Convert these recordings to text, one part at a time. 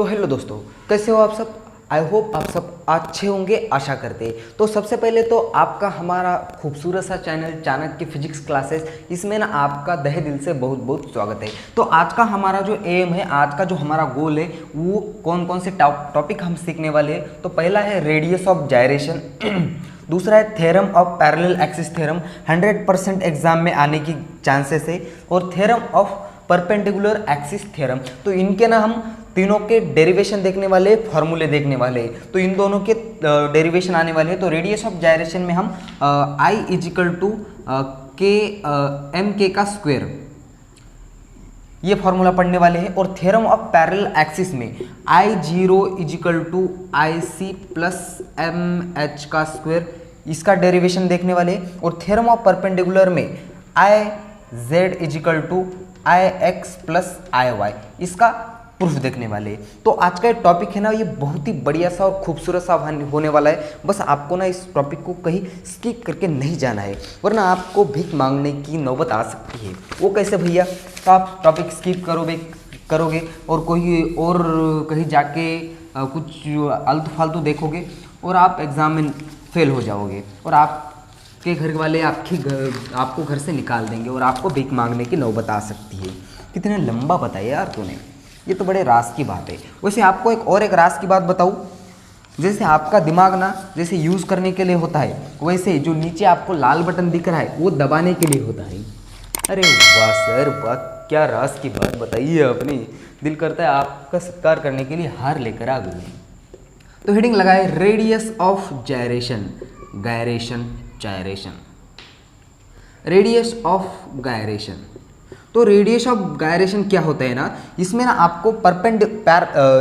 तो हेलो दोस्तों, कैसे हो आप सब। आई होप आप सब अच्छे होंगे, आशा करते। तो सबसे पहले तो आपका हमारा खूबसूरत सा चैनल चाणक्य फिजिक्स क्लासेस, इसमें ना आपका तहे दिल से बहुत बहुत स्वागत है। तो आज का हमारा जो एम है, आज का जो हमारा गोल है, वो कौन कौन से टॉपिक हम सीखने वाले हैं। तो पहला है रेडियस ऑफ जायरेशन, दूसरा है theorem of parallel axis theorem, 100% exam में आने की चांसेस है, और theorem of perpendicular axis theorem. तो इनके ना हम तीनों के डेरिवेशन देखने वाले, फॉर्मूले देखने वाले, तो इन दोनों के डेरिवेशन आने वाले हैं। तो रेडियस ऑफ जायरेशन में हम I इजिकल टू के एम के का स्क्वायर, ये फॉर्मूला पढ़ने वाले हैं। और थ्योरम ऑफ पैरेलल एक्सिस में I0 equal to IC plus MH का स्क्वायर, इसका डेरिवेशन देखने वाले हैं। और थ्योरम ऑफ परपेंडिकुलर में IZ equal to IX plus IY, इसका प्रूफ देखने वाले। तो आज का टॉपिक है ना, ये बहुत ही बढ़िया सा और खूबसूरत सा होने वाला है। बस आपको ना इस टॉपिक को कहीं स्किप करके नहीं जाना है, वरना आपको भीख मांगने की नौबत आ सकती है। वो कैसे भैया? तो आप टॉपिक स्किप करोगे और कोई और कहीं जाके कुछ आलतू फालतू देखोगे और आप एग्ज़ाम में फेल हो जाओगे, और आपके घर वाले आपको घर से निकाल देंगे और आपको भीख मांगने की नौबत आ सकती है। कितना लंबा बताया यार तूने, ये तो बड़े राज की बात है। वैसे आपको एक राज की बात बताऊँ, जैसे आपका दिमाग ना जैसे यूज़ करने के लिए होता है, वैसे जो नीचे आपको लाल बटन दिख रहा है वो दबाने के लिए होता है। अरे वाह सर वाह, क्या राज की बात बताइए आपने। दिल करता है आपका सत्कार करने के लिए हार लेकर आ गए। तो हेडिंग लगाए radius of gyration, gyration, radius of gyration. तो रेडियस ऑफ गायरेशन क्या होता है ना, इसमें ना आपको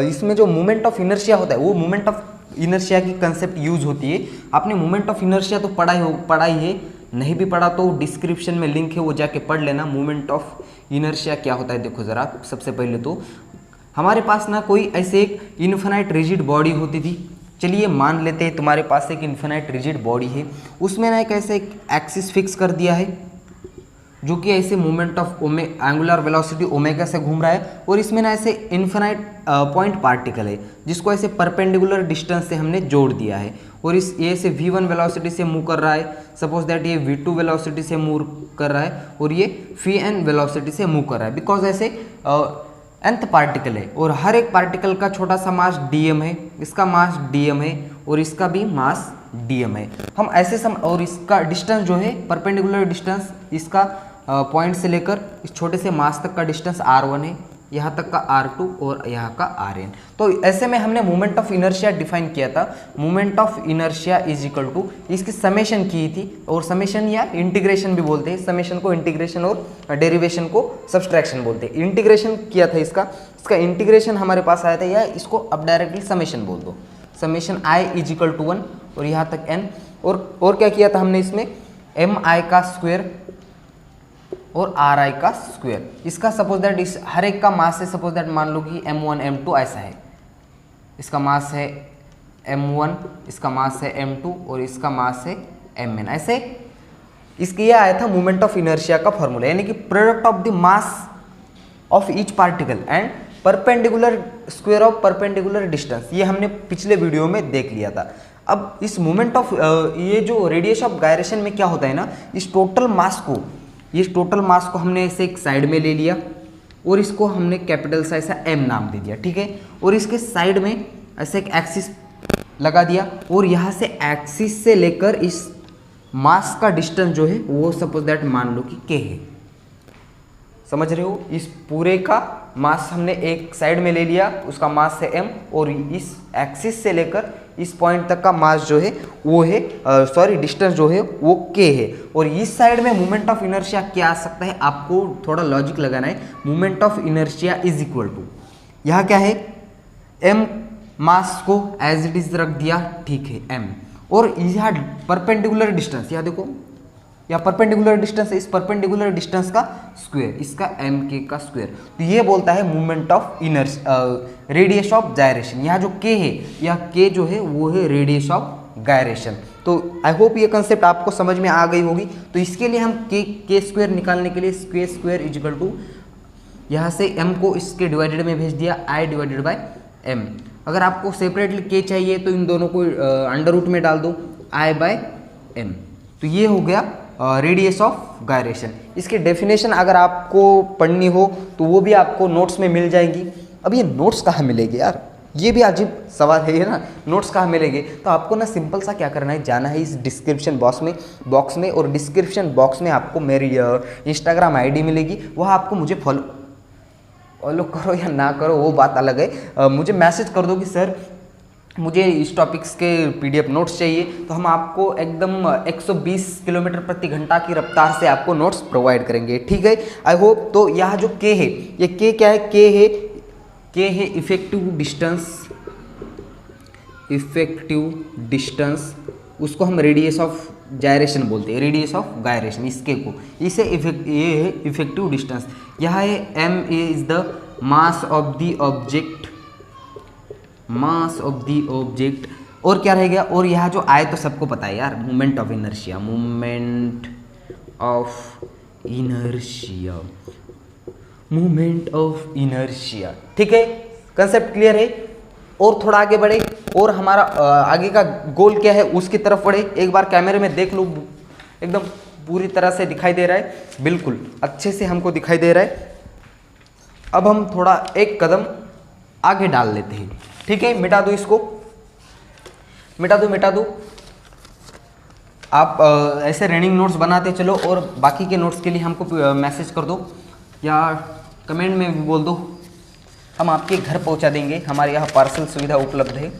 इसमें जो मोमेंट ऑफ इनर्शिया होता है, वो मोमेंट ऑफ इनर्शिया की कंसेप्ट यूज होती है। आपने मोमेंट ऑफ इनर्शिया तो पढ़ा ही है, नहीं भी पढ़ा तो डिस्क्रिप्शन में लिंक है, वो जाके पढ़ लेना। मोमेंट ऑफ इनर्शिया क्या होता है, देखो ज़रा। सबसे पहले तो हमारे पास ना कोई ऐसे एक इन्फिनाइट रिजिड बॉडी होती थी। चलिए मान लेते हैं तुम्हारे पास एक इन्फिनाइट रिजिड बॉडी है, उसमें ना एक ऐसे एक एक्सिस फिक्स कर दिया है, जो कि ऐसे moment of angular velocity omega से घूम रहा है, और इसमें ना ऐसे इन्फिनाइट पॉइंट पार्टिकल है, जिसको ऐसे परपेंडिकुलर डिस्टेंस से हमने जोड़ दिया है, और इस ये से v1 वेलोसिटी से मूव कर रहा है। सपोज दैट ये v2 वेलोसिटी से मूव कर रहा है, और ये vn वेलोसिटी से मूव कर रहा है, बिकॉज ऐसे nth पार्टिकल है, और हर एक पार्टिकल का छोटा सा मास dm है, इसका मास dm है, और इसका भी मास dm है। हम ऐसे और इसका डिस्टेंस जो है, परपेंडिकुलर डिस्टेंस, इसका पॉइंट से लेकर इस छोटे से मास तक का डिस्टेंस r1 है, यहाँ तक का r2 और यहाँ का rn। तो ऐसे में हमने मोमेंट ऑफ इनर्शिया डिफाइन किया था। Moment of inertia is equal to, इसकी समेशन की थी, और समेशन या इंटीग्रेशन भी बोलते हैं। समेशन को इंटीग्रेशन और डेरिवेशन को सब्सट्रैक्शन बोलते हैं। इंटीग्रेशन किया था इसका इंटीग्रेशन हमारे पास आया था, या इसको अब डायरेक्टली समेशन बोल दो। Summation i is equal to 1 और यहाँ तक n, और क्या किया था हमने इसमें, mi का स्क्वायर और ri का स्क्वायर। इसका सपोज दैट इस हर एक का मास है, सपोज दैट मान लो कि m1 m2 ऐसा है, इसका मास है m1, इसका मास है m2 और इसका मास है mn। ऐसे इसके ये आया था मोमेंट ऑफ इनर्शिया का फॉर्मूला, यानी कि product of the mass of each particle and perpendicular square of perpendicular distance. ये हमने पिछले वीडियो में देख लिया था। अब इस मोमेंट ऑफ ये जो रेडियस ऑफ गायरेशन में क्या होता है ना, इस टोटल मास को हमने ऐसे एक साइड में ले लिया, और इसको हमने कैपिटल सा ऐसा m नाम दे दिया, ठीक है। और इसके साइड में ऐसे एक एक्सिस लगा दिया, और यहाँ से एक्सिस से लेकर इस मास का डिस्टेंस जो है वो सपोज दैट मान लो कि k है। समझ रहे हो? इस पूरे का मास हमने एक साइड में ले लिया, उसका मास है m, और इस एक्सिस से लेकर इस पॉइंट तक का मास जो है वो है डिस्टेंस जो है वो k है। और इस साइड में मोमेंट ऑफ इनर्शिया क्या आ सकता है, आपको थोड़ा लॉजिक लगाना है। Moment of inertia is equal to, यहाँ क्या है, m मास को एज इट इज रख दिया, ठीक है m, और यहाँ परपेंडिकुलर डिस्टेंस, यहाँ देखो, या परपेंडिकुलर डिस्टेंस, इस परपेंडिकुलर डिस्टेंस का स्क्वायर, इसका mk का स्क्वायर। तो ये बोलता है moment of radius of gyration. यहाँ जो k है, यह k जो है वो है रेडियस ऑफ गायरेशन। तो आई होप ये कंसेप्ट आपको समझ में आ गई होगी। तो इसके लिए हम k स्क्वायर निकालने के लिए k स्क्वायर इजिकल टू, यहाँ से m को इसके डिवाइडेड में भेज दिया, i डिवाइडेड बाय एम। अगर आपको सेपरेटली के चाहिए तो इन दोनों को अंडर रूट में डाल दो आई बाय एम। तो ये हो गया रेडियस ऑफ गायरेशन। इसकी डेफिनेशन अगर आपको पढ़नी हो तो वो भी आपको नोट्स में मिल जाएंगी। अब ये नोट्स कहाँ मिलेगी यार, ये भी अजीब सवाल है ये ना, नोट्स कहाँ मिलेंगे। तो आपको ना सिंपल सा क्या करना है, जाना है इस डिस्क्रिप्शन बॉक्स में और डिस्क्रिप्शन बॉक्स में आपको मेरी इंस्टाग्राम आईडी मिलेगी। वहाँ आपको मुझे फॉलो करो या ना करो वो बात अलग है, मुझे मैसेज कर दो कि सर मुझे इस टॉपिक्स के पीडीएफ नोट्स चाहिए, तो हम आपको एकदम 120 किलोमीटर प्रति घंटा की रफ्तार से आपको नोट्स प्रोवाइड करेंगे, ठीक है। I hope. तो यह जो के है, ये के क्या है, के है इफेक्टिव डिस्टेंस, उसको हम रेडियस ऑफ जायरेशन बोलते हैं, रेडियस ऑफ गायरेशन इसके को, इसे ये है इफेक्टिव डिस्टेंस। यह है M is the mass of the object, और क्या रह गया, और यह जो आए तो सबको पता है यार, मोमेंट ऑफ इनर्शिया, ठीक है। कंसेप्ट क्लियर है। और थोड़ा आगे बढ़े और हमारा आगे का गोल क्या है उसकी तरफ बढ़े। एक बार कैमरे में देख लो, एकदम पूरी तरह से दिखाई दे रहा है, बिल्कुल अच्छे से हमको दिखाई दे रहा है। अब हम थोड़ा एक कदम आगे डाल लेते हैं, ठीक है। मिटा दो इसको, मिटा दो। आप ऐसे रनिंग नोट्स बनाते चलो और बाकी के नोट्स के लिए हमको मैसेज कर दो या कमेंट में भी बोल दो, हम आपके घर पहुंचा देंगे। हमारे यहाँ पार्सल सुविधा उपलब्ध है,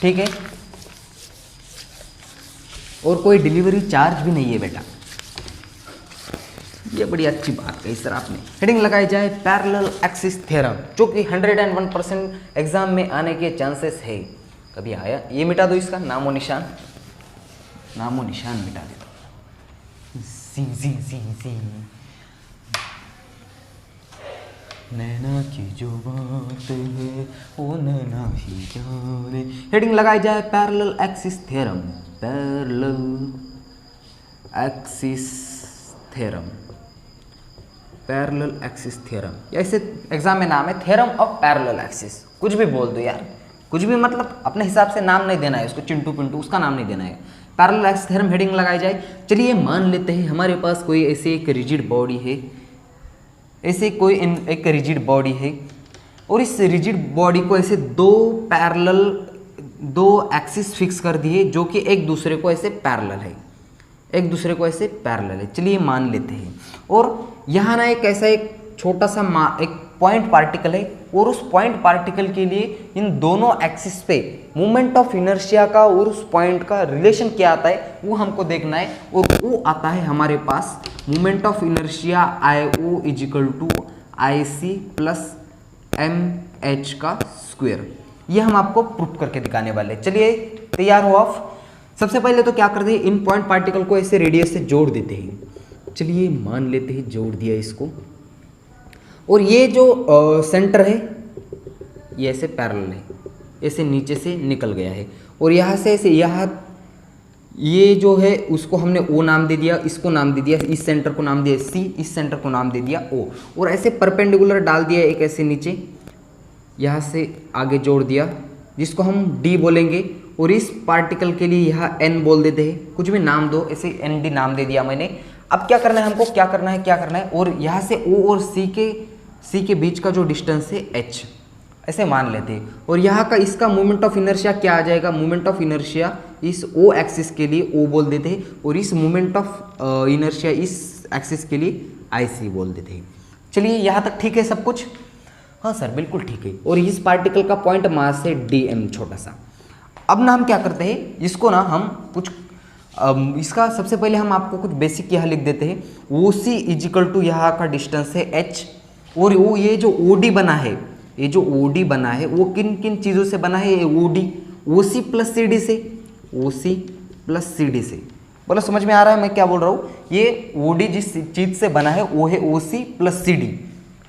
ठीक है। और कोई डिलीवरी चार्ज भी नहीं है बेटा, ये बड़ी अच्छी बात कही सर आपने। हेडिंग लगाई जाए पैरेलल एक्सिस थ्योरम, जो कि 101% एग्जाम में आने के चांसेस है। कभी आया, ये मिटा दो, इसका नामो निशान मिटा दे। नैना की जो बात है वो नैना ही जाने। हेडिंग लगाई जाए पैरेलल एक्सिस थ्योरम, ऐसे एग्जाम में नाम है थ्योरम ऑफ पैरेलल एक्सिस। कुछ भी बोल दो यार, कुछ भी, मतलब अपने हिसाब से नाम नहीं देना है उसको, चिंटू पिंटू उसका नाम नहीं देना है। पैरेलल एक्सिस थ्योरम हेडिंग लगाई जाए। चलिए मान लेते हैं हमारे पास कोई ऐसे एक रिजिड बॉडी है, ऐसे कोई एक रिजिड बॉडी है और इस रिजिड बॉडी को ऐसे दो एक्सिस फिक्स कर दिए जो कि एक दूसरे को ऐसे पैरेलल है, चलिए मान लेते हैं। और यहाँ ना एक ऐसा एक छोटा सा एक पॉइंट पार्टिकल है और उस पॉइंट पार्टिकल के लिए इन दोनों एक्सिस पे मोमेंट ऑफ इनर्शिया का और उस पॉइंट का रिलेशन क्या आता है वो हमको देखना है। और वो आता है हमारे पास moment of inertia IO = IC + MH का स्क्वायर। ये हम आपको प्रूफ करके दिखाने वाले। चलिए तैयार हो आप। सबसे पहले तो क्या करते हैं, इन पॉइंट पार्टिकल को ऐसे रेडियस से जोड़ देते हैं। चलिए मान लेते हैं जोड़ दिया इसको, और ये जो सेंटर है ये ऐसे पैरेलल है, ऐसे नीचे से निकल गया है और यहाँ से ऐसे यहाँ ये जो है उसको हमने O नाम दे दिया, इसको नाम दे दिया, इस सेंटर को नाम दिया C, इस सेंटर को नाम दे दिया O, और ऐसे परपेंडिकुलर डाल दिया एक ऐसे नीचे, यहाँ से आगे जोड़ दिया जिसको हम D बोलेंगे। और इस पार्टिकल के लिए यहाँ N बोल देते हैं, कुछ भी नाम दो, ऐसे ND नाम दे दिया मैंने। अब क्या करना है हमको, क्या करना है, और यहाँ से O और C के बीच का जो डिस्टेंस है H ऐसे मान लेते हैं। और यहाँ का इसका मोमेंट ऑफ इनर्शिया क्या आ जाएगा, मोमेंट ऑफ इनर्शिया इस O एक्सिस के लिए O बोल देते हैं और इस मोमेंट ऑफ इनर्शिया इस एक्सिस के लिए IC बोल देते हैं। चलिए यहाँ तक ठीक है सब कुछ? हाँ सर बिल्कुल ठीक है। और इस पार्टिकल का पॉइंट मास है DM छोटा सा। अब ना हम क्या करते हैं, इसको ना हम कुछ इसका सबसे पहले हम आपको कुछ बेसिक यहाँ लिख देते हैं। OC = यहाँ का डिस्टेंस है H, और वो ये जो OD बना है, ये जो OD बना है वो किन किन चीज़ों से बना है, ये OD OC + CD से, OC + CD से। बोलो समझ में आ रहा है मैं क्या बोल रहा हूँ? ये OD जिस चीज़ से बना है वो है OC + CD,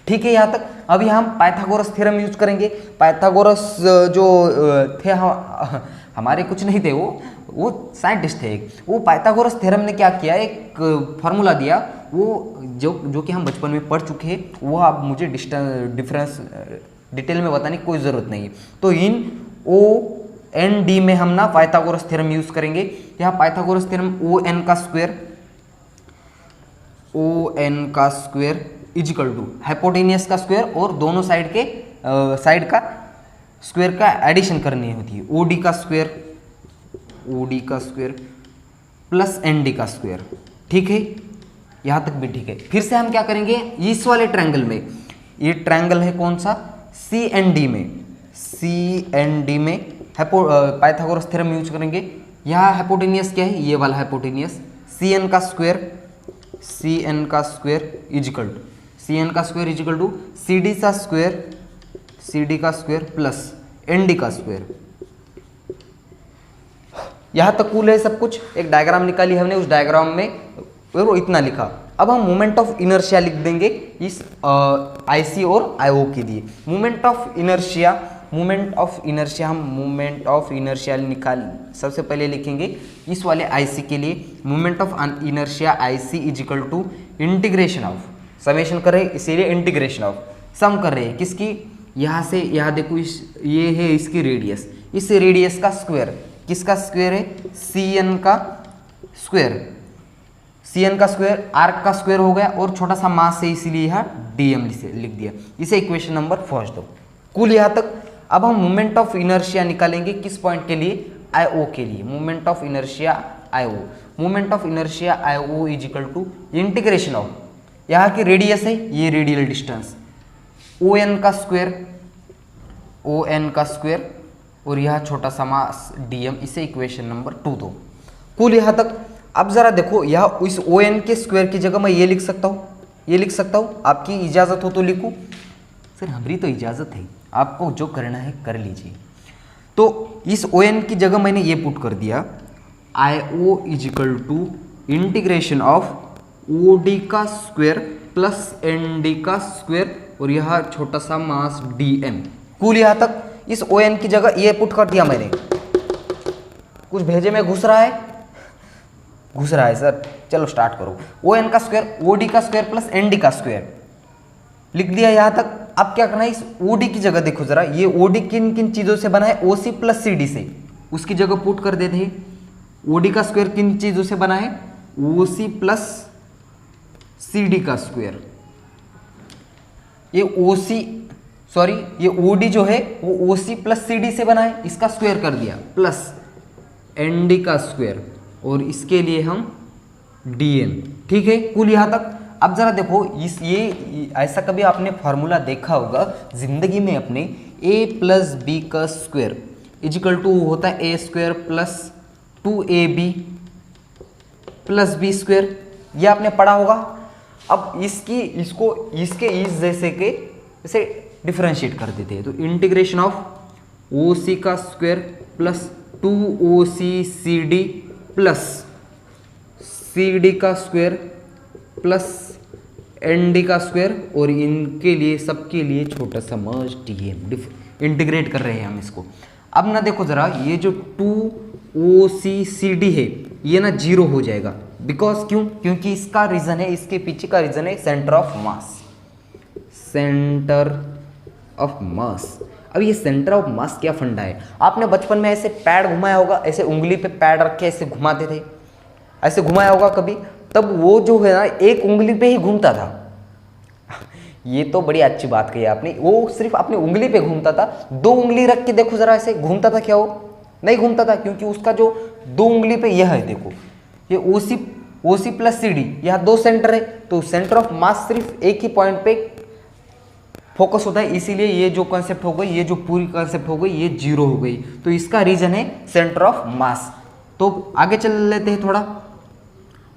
ठीक है यहाँ तक। अभी हम पाइथागोरस थ्योरम यूज करेंगे। पाइथागोरस जो थे हमारे कुछ नहीं थे, वो साइंटिस्ट थे एक। वो पाइथागोरस थ्योरम ने क्या किया, एक फार्मूला दिया, वो जो कि हम बचपन में पढ़ चुके हैं, वो आप मुझे डिफरेंस डिटेल में बताने की कोई ज़रूरत नहीं है। तो इन ओ एन डी में हम ना पाइथागोरस थ्योरम यूज़ करेंगे। यहाँ पाइथागोरस थ्योरम ओ एन का स्क्वायर इजिकल टू हाइपोटेनियस का स्क्वायर और दोनों साइड के साइड का स्क्वायर का एडिशन करनी होती है। ओ डी का स्क्वायर प्लस एन डी का स्क्वायर। ठीक है, यहाँ तक भी ठीक है। फिर से हम क्या करेंगे, इस वाले ट्रायंगल में, ये ट्रायंगल है कौन सा, सी एन डी में पाइथागोरस थ्योरम यूज करेंगे। यहाँ हाइपोटेनियस क्या है, ये वाला हाइपोटेनियस, सी एन का square equal to C D का स्क्वायर प्लस एन डी का स्क्वायर। यहाँ तक कूल है सब कुछ। एक डायग्राम निकाली हमने, उस डायग्राम में वो इतना लिखा। अब हम मोमेंट ऑफ इनर्शिया लिख देंगे इस आईसी और आईओ के लिए। मोमेंट ऑफ इनर्शिया निकाल सबसे पहले लिखेंगे इस वाले आईसी के लिए। Moment of inertia IC equal to integration of, summation कर रहे हैं इसीलिए इंटीग्रेशन ऑफ, सम कर रहे हैं किसकी, यहाँ से यहाँ देखो, ये है इसकी रेडियस, इस रेडियस का स्क्वायर, किसका स्क्वायर है, सी एन का स्क्वायर आर्क का स्क्वायर हो गया और छोटा सा मास है इसीलिए यहाँ डीएम लिख दिया। इसे इक्वेशन नंबर फर्स्ट दो। कुल यहाँ तक। अब हम मोमेंट ऑफ इनर्शिया निकालेंगे किस पॉइंट के लिए, आईओ के लिए। Moment of inertia IO equal to integration of, यहाँ की रेडियस है, ये रेडियल डिस्टेंस, ओ एन का स्क्वायर और यह छोटा सा मास डीएम। इसे इक्वेशन नंबर 2 दो। कुल यहाँ तक। अब जरा देखो, यह इस ओ एन के स्क्वायर की जगह मैं ये लिख सकता हूँ, आपकी इजाज़त हो तो लिखूँ। सर हमारी तो इजाज़त है, आपको जो करना है कर लीजिए। तो इस ओ एन की जगह मैंने ये पुट कर दिया, I O equal to integration of O D का स्क्वायर प्लस एन डी का स्क्वायर और यह छोटा सा मास डी एम। कुल यहाँ तक। इस ओ एन की जगह ये पुट कर दिया मैंने। कुछ भेजे में घुस रहा है सर, चलो स्टार्ट करो। ओ एन का स्क्वायर, ओ डी का स्क्वायर प्लस एन डी का स्क्वायर लिख दिया यहाँ तक। अब क्या करना है, इस ओ डी की जगह देखो जरा, ये ओ डी किन किन चीज़ों से बना है, ओ सी प्लस सी डी से, उसकी जगह पुट कर देते हैं। ओ डी का स्क्वायर किन चीज़ों से बना है, ओ सी प्लस सी डी का स्क्वायर। ये ओ डी जो है वो ओ सी प्लस सी डी से बना है, इसका स्क्वायर कर दिया, प्लस एन डी का स्क्वायर और इसके लिए हम डी एम। ठीक है, कुल यहाँ तक। अब जरा देखो, ये ऐसा कभी आपने फॉर्मूला देखा होगा जिंदगी में अपने, ए प्लस बी का स्क्वायर इजिकल टू होता है A square plus 2ab plus B square, ये आपने पढ़ा होगा। अब इसके इस जैसे डिफरेंशिएट कर देते हैं, तो इंटीग्रेशन ऑफ ओ सी का square plus 2OC/CD plus CD का स्क्वायर प्लस ND का स्क्वायर और इनके लिए सबके लिए छोटा सा मर्ज DM इंटीग्रेट कर रहे हैं हम इसको। अब ना देखो ज़रा, ये जो 2OC/CD है ये ना 0 हो जाएगा, बिकॉज क्योंकि इसका रीज़न है, इसके पीछे का रीज़न है सेंटर ऑफ मास। अब ये सेंटर ऑफ मास क्या फंडा है, आपने बचपन में ऐसे पैड घुमाया होगा, ऐसे उंगली पे पैड रख के ऐसे घुमाते थे, ऐसे घुमाया होगा कभी, तब वो जो है ना एक उंगली पे ही घूमता था। ये तो बड़ी अच्छी बात कही आपने, वो सिर्फ अपनी उंगली पे घूमता था। 2 उंगली रख के देखो जरा, ऐसे घूमता था क्या? वो नहीं घूमता था, क्योंकि उसका जो 2 उंगली पे यह है, देखो ये OC प्लस CD, यहाँ 2 सेंटर है, तो सेंटर ऑफ मास सिर्फ एक ही पॉइंट पे फोकस होता है, इसीलिए ये जो कॉन्सेप्ट हो गई, ये जो पूरी कॉन्सेप्ट हो गई, ये 0 हो गई। तो इसका रीजन है सेंटर ऑफ मास। तो आगे चल लेते हैं थोड़ा।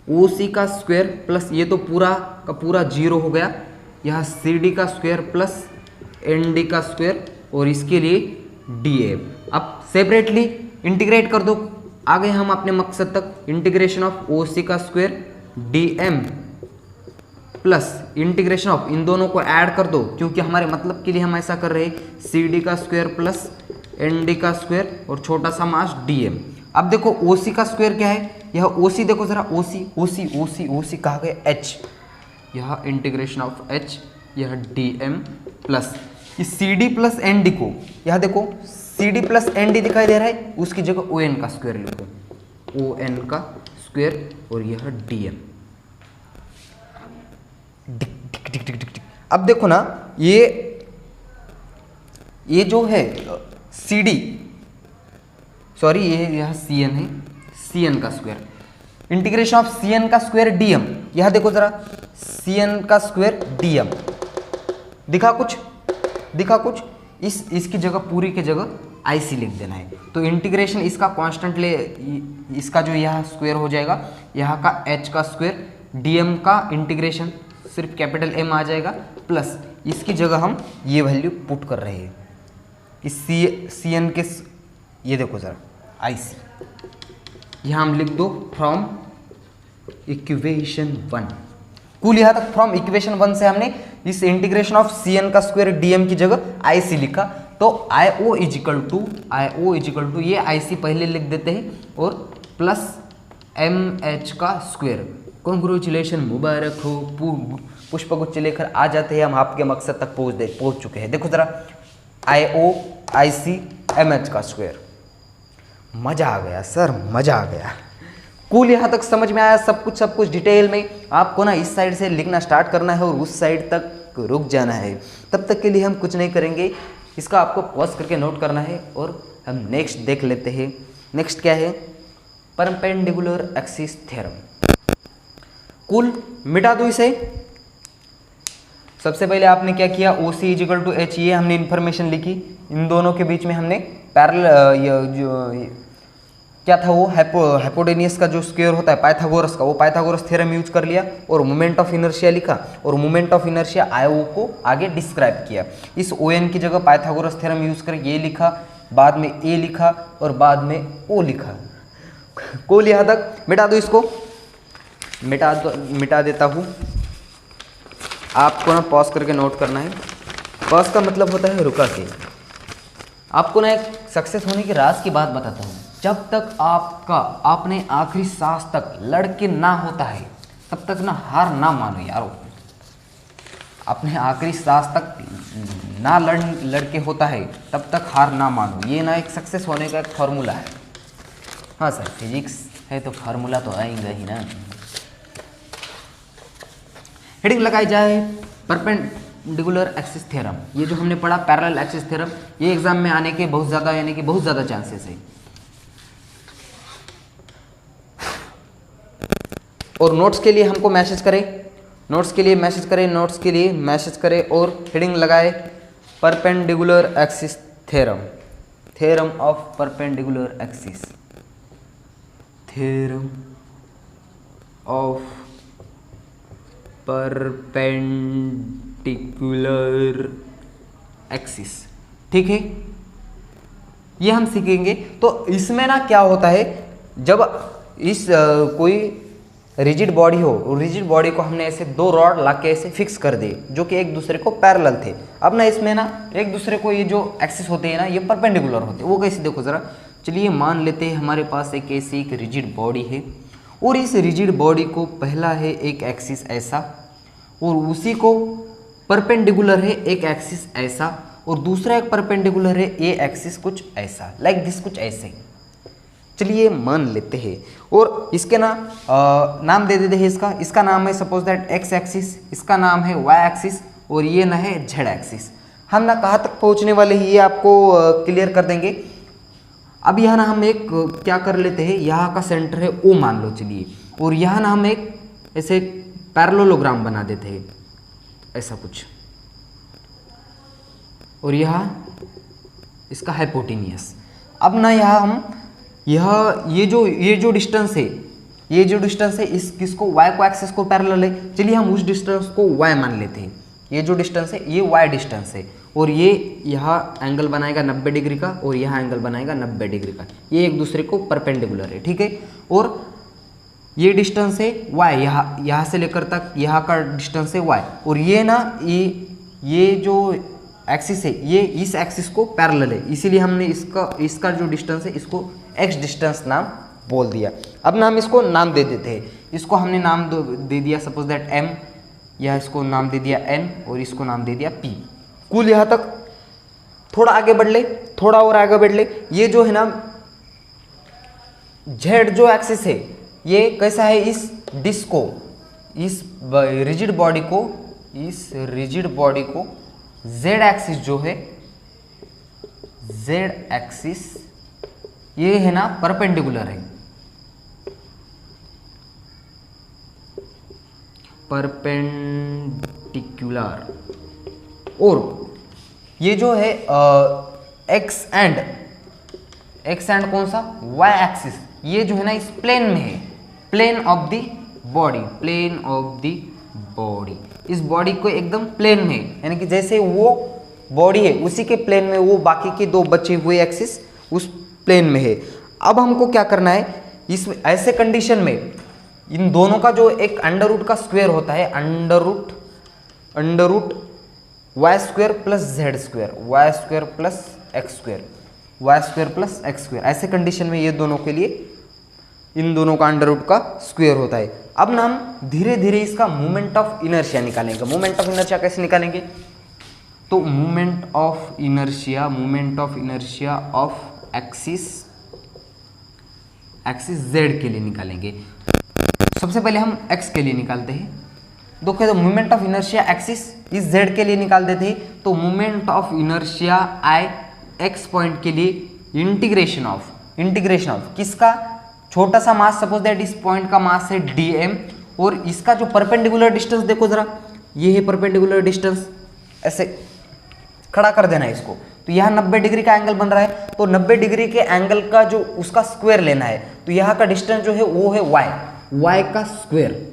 OC का स्क्वायर प्लस ये तो पूरा का पूरा 0 हो गया, यहाँ CD का स्क्वायर प्लस ND का स्क्वायर और इसके लिए DA। अब सेपरेटली इंटीग्रेट कर दो, आ गए हम अपने मकसद तक। इंटीग्रेशन ऑफ OC का square DM plus integration of इन दोनों को ऐड कर दो, क्योंकि हमारे मतलब के लिए हम ऐसा कर रहे हैं, CD का स्क्वायर प्लस ND का स्क्वायर और छोटा सा मास DM। अब देखो OC का स्क्वायर क्या है, यह OC देखो जरा, OC कहा गया H, यह इंटीग्रेशन ऑफ H, यह DM प्लस इस C D plus N D को, यहाँ देखो C D plus N D दिखाई दे रहा है, उसकी जगह ओ एन का स्क्वायर लिखो, ओ एन का स्क्वायर और यह डी एम। अब देखो ना, ये जो है सी डी, सॉरी ये यह सी एन है, सी एन का square, integration of C N का स्क्वायर डी एम। यह देखो जरा, सी एन का स्क्वायर डी एम दिखा कुछ, इसकी जगह पूरी की जगह आई सी लिख देना है। तो इंटीग्रेशन इसका कांस्टेंट ले, इसका जो यह स्क्वायर हो जाएगा, यहाँ का एच का स्क्वायर, डी एम का इंटीग्रेशन सिर्फ कैपिटल एम आ जाएगा, प्लस इसकी जगह हम ये वैल्यू पुट कर रहे हैं, इस सी एन के, ये देखो ज़रा आई सी, यहाँ हम लिख दो फ्रॉम इक्वेशन 1। कुल यहाँ तक फ्रॉम इक्वेशन 1 से हमने इस इंटीग्रेशन ऑफ सी एन का स्क्वायर डी एम की जगह आई सी लिखा। तो आई ओ इजिकल टू ये आई सी पहले लिख देते हैं और प्लस एम एच का स्क्वायर। कॉन्ग्रेचुलेशन, मुबारक हो, पुष्पगुच्छ लेकर आ जाते हैं, हम आपके मकसद तक पहुंच चुके हैं। देखो जरा, आई ओ आई सी एम एच का स्क्वायर, मजा आ गया सर, मजा आ गया। कूल यहाँ तक समझ में आया सब कुछ डिटेल में। आपको ना इस साइड से लिखना स्टार्ट करना है और उस साइड तक रुक जाना है। तब तक के लिए हम कुछ नहीं करेंगे, इसका आपको पॉज करके नोट करना है और हम नेक्स्ट देख लेते हैं। नेक्स्ट क्या है, परपेंडिकुलर एक्सिस थ्योरम। कुल मिटा दो इसे। सबसे पहले आपने क्या किया, ओ सी इजिकल टू एच, ये हमने इन्फॉर्मेशन लिखी। इन दोनों के बीच में हमने पैरेलल क्या था वो हाइपोटेनियस का जो स्क्वायर होता है पाइथागोरस का, वो पाइथागोरस थ्योरम यूज कर लिया और मोमेंट ऑफ इनर्शिया लिखा और मोमेंट ऑफ इनर्शिया आई ओ को आगे डिस्क्राइब किया। इस ओ एन की जगह पाइथागोरस थ्योरम यूज कर ये लिखा, बाद में ए लिखा और बाद में ओ लिखा। कुल यहाँ तक मिटा दो, इसको मिटा देता हूँ। आपको ना पॉज करके नोट करना है। पॉज का मतलब होता है रुका के। आपको ना एक सक्सेस होने के राज की बात बताता हूँ। जब तक आपने आखिरी सांस तक लड़के ना होता है, तब तक ना हार ना मानो यारो। अपने आखिरी सांस तक ना लड़के होता है, तब तक हार ना मानो। ये ना एक सक्सेस होने का एक फार्मूला है। हाँ सर, फिजिक्स है तो फार्मूला तो आएंगे ही ना। हेडिंग लगाई जाए परपेंडिकुलर एक्सिस थ्योरम। ये जो हमने पढ़ा पैरेलल एक्सिस थ्योरम, ये एग्जाम में आने के बहुत ज़्यादा, यानी कि बहुत ज़्यादा चांसेस है। और नोट्स के लिए हमको मैसेज करें, नोट्स के लिए मैसेज करें और हेडिंग लगाए perpendicular axis theorem, theorem of perpendicular axis, theorem of perpendicular axis. ठीक है, ये हम सीखेंगे। तो इसमें ना क्या होता है, जब इस कोई रिजिड बॉडी हो, रिजिड बॉडी को हमने ऐसे दो रॉड लाके ऐसे फिक्स कर दिए जो कि एक दूसरे को पैरेलल थे। अब ना इसमें ना एक दूसरे को ये जो एक्सिस होते हैं ना, ये परपेंडिकुलर होते हैं। वो कैसे, देखो जरा, चलिए मान लेते हैं हमारे पास एक ऐसी एक रिजिड बॉडी है और इस रिजिड बॉडी को पहला है एक एक्सिस ऐसा और उसी को परपेंडिकुलर है एक एक्सिस ऐसा और दूसरा एक परपेंडिकुलर है ये एक्सिस कुछ ऐसा, लाइक दिस, कुछ ऐसे। चलिए मान लेते हैं और इसके ना नाम दे देते हैं। इसका नाम है सपोज दैट एक्स एक्सिस, इसका नाम है वाई एक्सिस और ये ना है जेड एक्सिस। हम ना कहाँ तक पहुँचने वाले हैं ये आपको क्लियर कर देंगे। अब यहाँ ना हम एक क्या कर लेते हैं, यहाँ का सेंटर है ओ मान लो, चलिए, और यहाँ ना हम एक ऐसे पैरेललोग्राम बना देते हैं ऐसा कुछ, और यहाँ इसका हाइपोटेनियस। अब ना यहाँ हम ये जो डिस्टेंस है इसको y को एक्सिस को पैरेलल है। चलिए हम उस डिस्टेंस को y मान लेते हैं। ये जो डिस्टेंस है ये y डिस्टेंस है और ये यहाँ एंगल बनाएगा 90 डिग्री का और यहाँ एंगल बनाएगा 90 डिग्री का। ये एक दूसरे को परपेंडिकुलर है, ठीक है। और ये डिस्टेंस है y, यहाँ से लेकर तक यहाँ का डिस्टेंस है y और ये ना ये जो एक्सिस है ये इस एक्सिस को पैरेलल है, इसीलिए हमने इसका जो डिस्टेंस है इसको x डिस्टेंस नाम बोल दिया। अब ना हम इसको नाम दे देते हैं। इसको हमने नाम दे दिया सपोज दैट m, या इसको नाम दे दिया n और इसको नाम दे दिया p। कुल यहाँ तक थोड़ा आगे बढ़ ले, थोड़ा और आगे बढ़ ले, ये जो है ना जेड जो एक्सिस है ये कैसा है, इस डिस्क को, इस रिजिड बॉडी को जेड एक्सिस जो है, जेड एक्सिस ये है ना परपेंडिकुलर है, परपेंडिकुलर, और ये जो है एक्स एंड कौन सा, वाई एक्सिस, ये जो है ना इस प्लेन में है, प्लेन ऑफ द बॉडी, इस बॉडी को एकदम प्लेन में है, यानी कि जैसे वो बॉडी है उसी के प्लेन में वो बाकी के दो बचे हुए एक्सिस उस प्लेन में है। अब हमको क्या करना है, इस ऐसे कंडीशन में इन दोनों का जो एक अंडर रूट का स्क्वायर होता है, under root Y square plus Z square, Y square plus X square, ऐसे कंडीशन में ये दोनों के लिए इन दोनों का अंडर रूट का स्क्वायर होता है। अब ना हम धीरे धीरे इसका मोमेंट ऑफ इनर्शिया निकालेंगे। मोमेंट ऑफ इनर्शिया कैसे निकालेंगे, तो moment of inertia of axis Z के लिए निकालेंगे। सबसे पहले हम एक्स के लिए निकालते हैं। देखो तो मोमेंट ऑफ इनर्शिया एक्सिस इस जेड के लिए निकाल देते हैं, तो moment of inertia I x point के लिए इंटीग्रेशन ऑफ किसका, छोटा सा मास, सपोज दैट इस पॉइंट का मास है dm, और इसका जो परपेंडिकुलर डिस्टेंस देखो जरा, ये है परपेंडिकुलर डिस्टेंस, ऐसे खड़ा कर देना है इसको, तो यहाँ 90 डिग्री का एंगल बन रहा है, तो 90 डिग्री के एंगल का जो उसका स्क्वायर लेना है, तो यहाँ का डिस्टेंस जो है वो है y का स्क्वायर,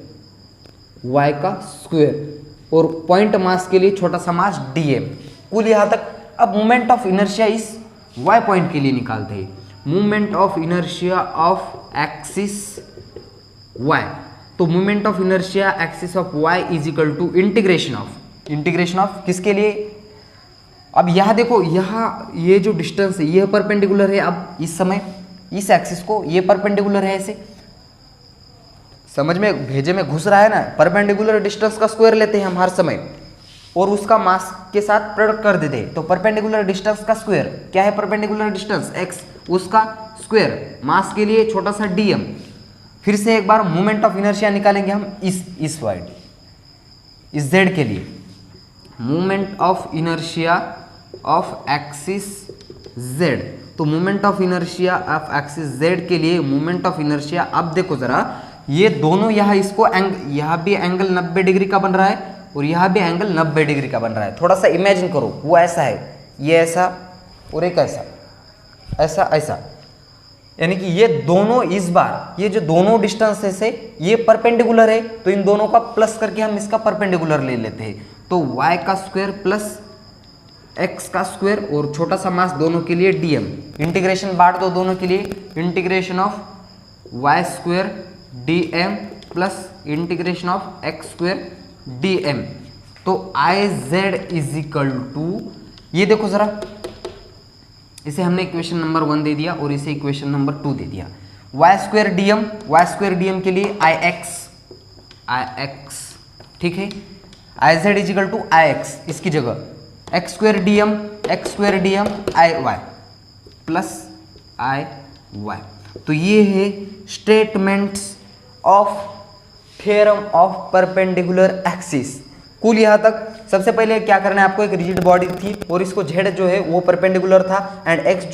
और पॉइंट मास के लिए छोटा सा मास dm, कुल यहाँ तक। अब मोमेंट ऑफ इनर्शिया इस y पॉइंट के लिए निकालते हैं, moment of inertia of axis y, तो moment of inertia axis of y is equal to integration of किसके लिए, अब यहाँ देखो, यहाँ ये जो डिस्टेंस है ये परपेंडिकुलर है, अब इस समय इस एक्सिस को ये परपेंडिकुलर है, ऐसे समझ में भेजे में घुस रहा है ना, परपेंडिकुलर डिस्टेंस का स्क्वायर लेते हैं हम हर समय, और उसका मास के साथ प्रोडक्ट कर देते हैं, तो परपेंडिकुलर डिस्टेंस का स्क्वायर क्या है, परपेंडिकुलर डिस्टेंस x, उसका स्क्वायर मास के लिए छोटा सा dm। फिर से एक बार मोमेंट ऑफ इनर्शिया निकालेंगे हम इस वाइड, इस z के लिए, moment of inertia of axis z, तो moment of inertia of axis z के लिए मोमेंट ऑफ इनर्शिया, अब देखो जरा ये दोनों यहाँ इसको यहाँ भी एंगल 90 डिग्री का बन रहा है और यहाँ भी एंगल 90 डिग्री का बन रहा है। थोड़ा सा इमेजिन करो, वो ऐसा है, ये ऐसा और एक ऐसा, यानी कि ये दोनों इस बार ये जो दोनों डिस्टेंस से ये परपेंडिकुलर है, तो इन दोनों का प्लस करके हम इसका परपेंडिकुलर ले लेते हैं, तो y का स्क्वायर प्लस x का स्क्वायर और छोटा सा मास दोनों के लिए dm, इंटीग्रेशन बांट दो दोनों के लिए, integration of y square dm plus integration of x square dm, तो iz इज इक्वल टू, ये देखो जरा, इसे हमने इक्वेशन नंबर 1 दे दिया और इसे इक्वेशन नंबर 2 दे दिया, y स्क्वायर dm के लिए ix, ठीक है, iz is equal to ix, इसकी जगह x square dm iy plus iy, तो ये है statements of theorem of perpendicular axis. Cool यहाँ तक सबसे पहले क्या करना है आपको, एक रिजिड बॉडी थी और इसको z जो है वो परपेंडिकुलर था, एंड x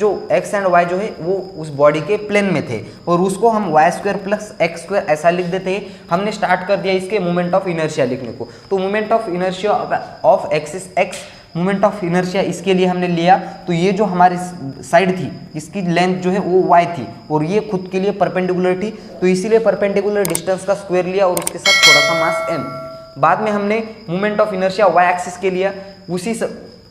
एंड y जो है वो उस बॉडी के प्लेन में थे, और उसको हम y square plus X square ऐसा लिख देते हैं। हमने स्टार्ट कर दिया इसके मोमेंट ऑफ इनर्शिया लिखने को, तो moment of inertia of axis x, moment of inertia इसके लिए हमने लिया, तो ये जो हमारी साइड थी इसकी लेंथ जो है वो y थी और ये खुद के लिए परपेंडिकुलर थी, तो इसीलिए परपेंडिकुलर डिस्टेंस का स्क्वायर लिया और उसके साथ थोड़ा सा मास m। बाद में हमने moment of inertia y axis के लिया,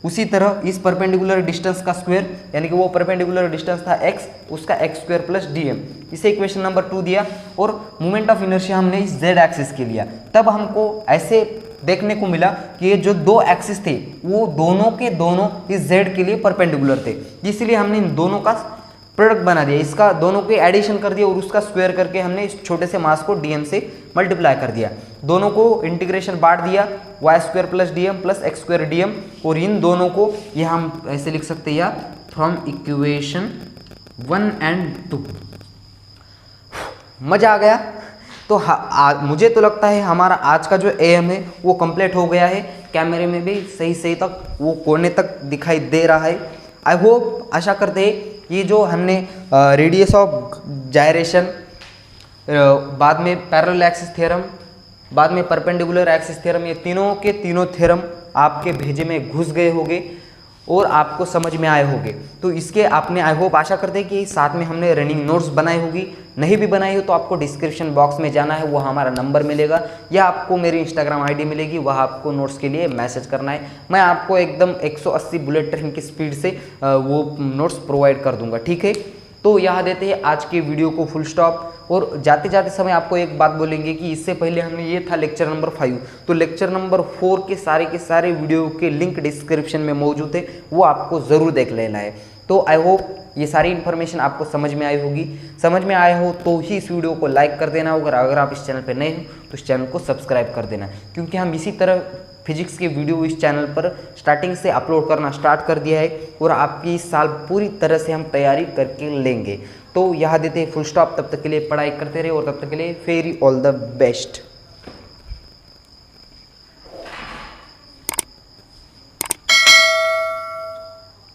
उसी तरह इस परपेंडिकुलर डिस्टेंस का स्क्वायर, यानी कि वो परपेंडिकुलर डिस्टेंस था x, उसका x स्क्वायर प्लस dm, इसे इक्वेशन नंबर 2 दिया, और मोमेंट ऑफ इनर्शिया हमने इस z एक्सिस के लिया। तब हमको ऐसे देखने को मिला कि ये जो दो एक्सिस थे वो दोनों के दोनों इस z के लिए परपेंडिकुलर थे, इसलिए हमने इन दोनों का प्रोडक्ट बना दिया, इसका दोनों के एडिशन कर दिया और उसका स्क्वायर करके हमने इस छोटे से मास को dm से मल्टीप्लाई कर दिया, दोनों को इंटीग्रेशन बांट दिया Y square plus dm plus X square dm, और इन दोनों को ये हम ऐसे लिख सकते हैं या फ्रॉम इक्वेशन 1 एंड 2। मजा आ गया। तो मुझे तो लगता है हमारा आज का जो एम है वो कंप्लीट हो गया है, कैमरे में भी सही तक वो कोने तक दिखाई दे रहा है। आई होप, आशा करते हैं ये जो हमने रेडियस ऑफ जायरेशन, बाद में पैरेलल एक्सिस थ्योरम, बाद में परपेंडिकुलर एक्सिस थ्योरम, ये तीनों के तीनों थ्योरम आपके भेजे में घुस गए होंगे और आपको समझ में आए होंगे। तो इसके आपने आई होप, आशा करते हैं कि साथ में हमने रनिंग नोट्स बनाई होगी। नहीं भी बनाई हो तो आपको डिस्क्रिप्शन बॉक्स में जाना है, वह हमारा नंबर मिलेगा या आपको मेरी इंस्टाग्राम आईडी मिलेगी, वह आपको नोट्स के लिए मैसेज करना है। मैं आपको एकदम 180 बुलेट ट्रेन की स्पीड से वो नोट्स प्रोवाइड कर दूंगा, ठीक है। तो यहाँ देते हैं आज के वीडियो को फुल स्टॉप, और जाते जाते समय आपको एक बात बोलेंगे कि इससे पहले हमने ये था लेक्चर नंबर 5, तो लेक्चर नंबर 4 के सारे वीडियो के लिंक डिस्क्रिप्शन में मौजूद है, वो आपको ज़रूर देख लेना है। तो आई होप ये सारी इन्फॉर्मेशन आपको समझ में आई होगी। समझ में आया हो तो ही इस वीडियो को लाइक कर देना होगा, अगर आप इस चैनल पर नए हो तो इस चैनल को सब्सक्राइब कर देना, क्योंकि हम इसी तरह फिजिक्स के वीडियो इस चैनल पर स्टार्टिंग से अपलोड करना स्टार्ट कर दिया है, और आपकी इस साल पूरी तरह से हम तैयारी करके लेंगे। तो यहाँ देते हैं फुल स्टॉप। तब तक के लिए पढ़ाई करते रहे और तब तक के लिए वेरी ऑल द बेस्ट।